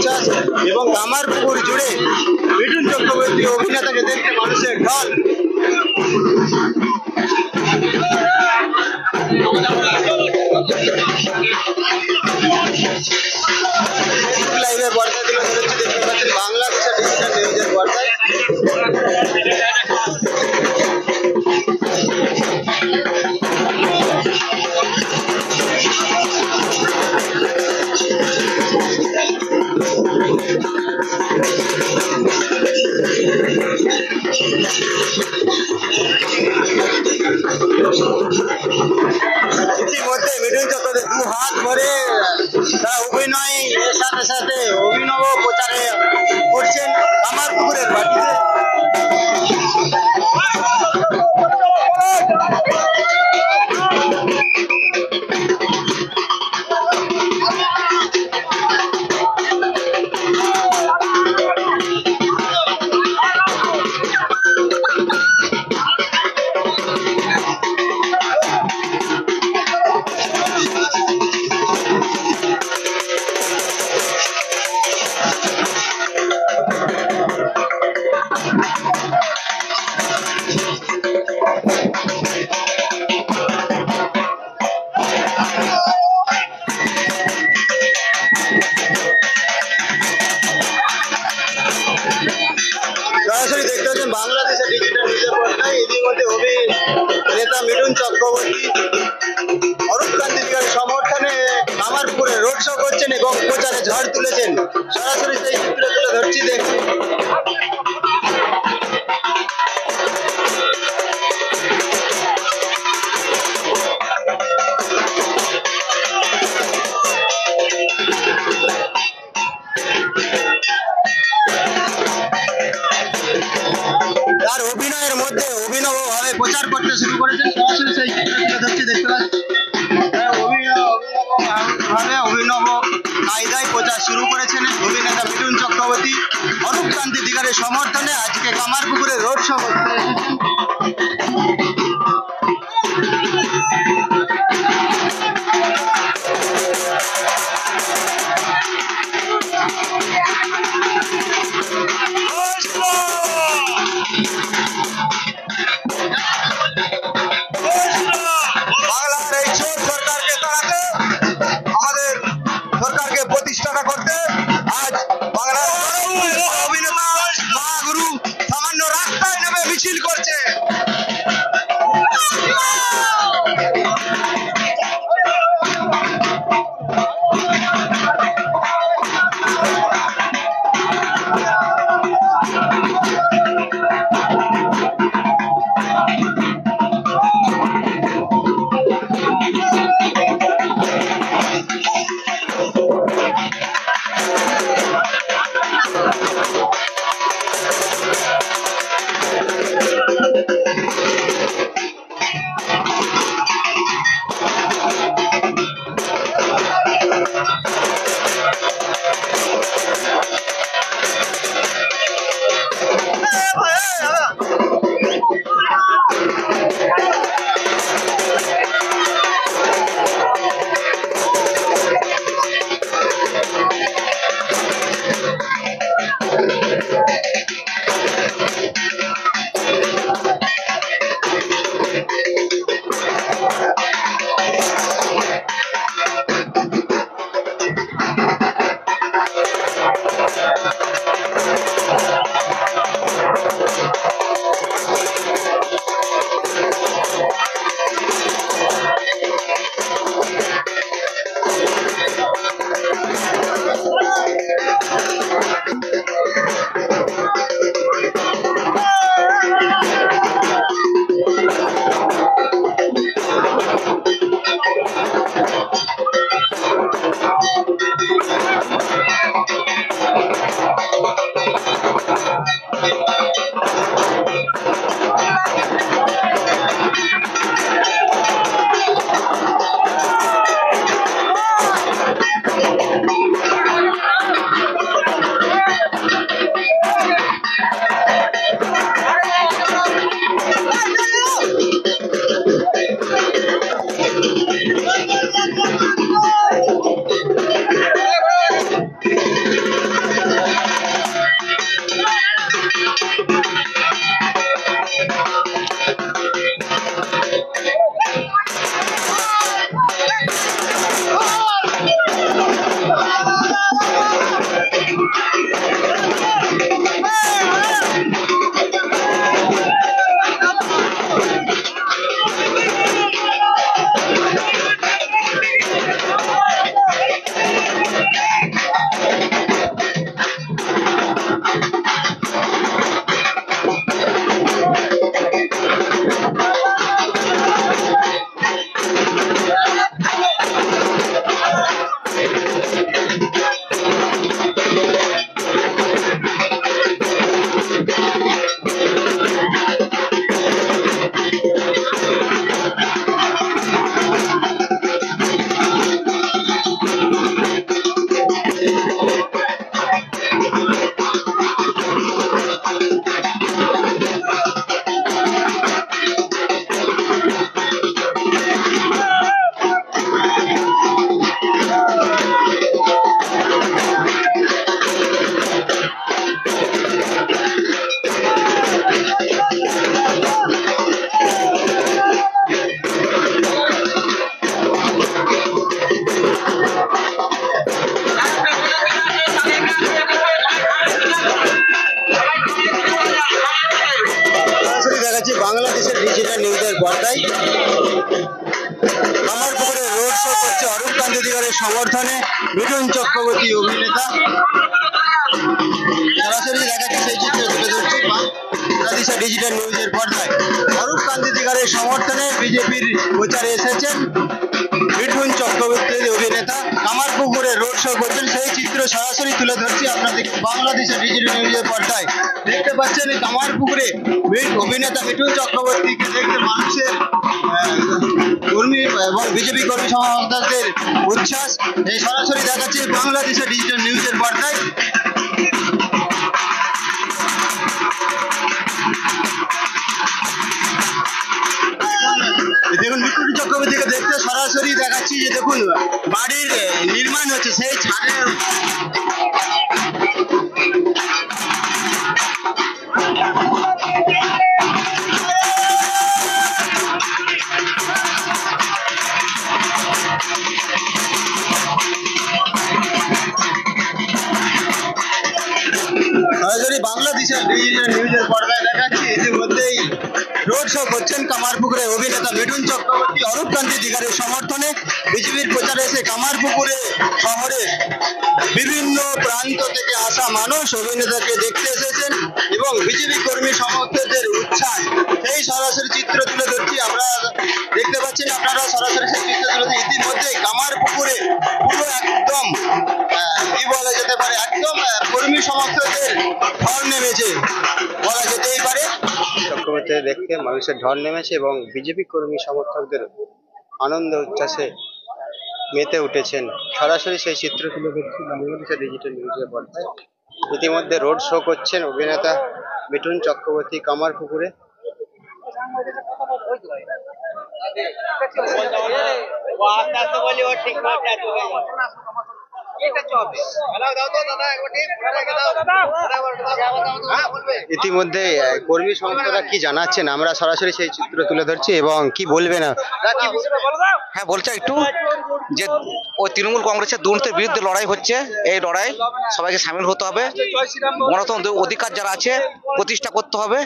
উচ্ছ্বাস এবং কামারপুকুর জুড়ে মিঠুন চক্রবর্তী অভিনেতাকে দেখতে মানুষের ঢল। লাইভে বার্তা তুলে ধরেছি, দেখতে পাচ্ছেন বাংলাদেশের ডিজিটাল নিউজের বার্তায়। ইতিমধ্যে মিঠুন চক্রবর্তী দু হাত ভরে তারা অভিনয়ের সাথে সাথে অভিনব প্রচারে করছেন কামারপুকুরের মাটিতে। সরাসরি দেখতে পাচ্ছেন বাংলাদেশের ডিজিটাল নিউজের পর্দায়। ইতিমধ্যে অভিনেতা মিঠুন চক্রবর্তী অরূপ ক্রান্তিকারী সমর্থনে কামারপুরে রোড শো করছেন এবং প্রচারে ঝড় তুলেছেন। সরাসরি সেই চিত্র তুলে ধরছি, দেখুন। তার অভিনয়ের মধ্যে অভিনব ভাবে প্রচার করতে শুরু করেছেন। সরাসরি সেই চিত্র তুলে ধরছি, দেখতে পাচ্ছি। অভিনব কায়দায় প্রচার শুরু করেছেন অভিনেতা মিঠুন চক্রবর্তী অরূপ ক্রান্তিকারীর সমর্থনে আজকে কামারপুকুরে রোড শো করতে এসেছেন। বাংলার এই চোর সরকারকে তাড়াতে, আমাদের সরকারকে প্রতিষ্ঠাতা করতে আজ বাংলার অভিনেতা মহাগুরু সামান্য রাস্তায় নেমে মিছিল করছে। নিউজের পর্দায় কামারপুকুরে রোড শো করছে অরূপ কান্তি দিগারের সমর্থনে মিঠুন চক্রবর্তী অভিনেতা। সরাসরি দেখাচ্ছি সেই চিত্র তুলে ধরছি বাংলাদেশ ডিজিটাল নিউজের পর্দায়। অরূপ কান্তি দিগারের সমর্থনে বিজেপির প্রচারে এসেছেন মিঠুন চক্রবর্তী অভিনেতা, কামারপুকুরে রোড শো করছেন সেই চিত্র সরাসরি তুলে ধরছি আপনাদের বাংলাদেশের ডিজিটাল নিউজের পর্দায়। দেখতে পাচ্ছেন কামারপুকুরে অভিনেতা মিঠুন চক্রবর্তীকে দেখতে মানুষের কর্মী এবং বিজেপি কর্মী সমর্থকদের উচ্ছ্বাস এই সরাসরি দেখাচ্ছে বাংলাদেশের ডিজিটাল নিউজের পর্দায়। দেখুন মিঠুন চক্রবর্তীকে দেখতে সরাসরি দেখাচ্ছি যে দেখুন বাড়ির নির্মাণ হচ্ছে সেই ছাদের সরাসরি বাংলাদেশের ডিজিটাল নিউজের পর্দায় দেখাচ্ছি ইতিমধ্যেই রোড শো করছেন কামারপুকুরে অভিনেতা মিঠুন চক্রবর্তী অরূপ কান্তি দিগারের সমর্থনে বিজেপির প্রচারে এসে কামারপুকুরে শহরের বিভিন্ন প্রান্ত থেকে আসা মানুষ অভিনেতাকে দেখতে এসেছেন এবং বিজেপি কর্মী সমর্থকদের উৎসাহ সেই সরাসরি চিত্র তুলে ধরছি আমরা। দেখতে পাচ্ছেন আপনারা সরাসরি সেই চিত্র তুলে ধরছি ইতিমধ্যে কামারপুকুরে পুরো একদম কি বলা যেতে পারে একদম কর্মী সমর্থকদের ঢল নেমেছে বলা যেতেই পারে। চক্রবর্তী দেখতে মানুষের ঢল নেমেছে এবং বিজেপি কর্মী সমর্থকদের আনন্দ উচ্ছ্বাসে মেতে উঠেছেন। সরাসরি সেই চিত্র তুলে ধরছি বাংলাদেশের ডিজিটাল নিউজের পর্দায়। ইতিমধ্যে রোড শো করছেন অভিনেতা মিঠুন চক্রবর্তী কামারপুকুরে। ইতিমধ্যে কর্মী সমর্থকরা কি জানাচ্ছেন আমরা সরাসরি সেই চিত্র তুলে ধরছি এবং কি বলবেন। হ্যাঁ বলছে একটু যে ওই তৃণমূল কংগ্রেসের দুর্নীতির বিরুদ্ধে লড়াই হচ্ছে, এই লড়াই সবাইকে সামিল হতে হবে, গণতন্ত্র অধিকার যারা আছে প্রতিষ্ঠা করতে হবে।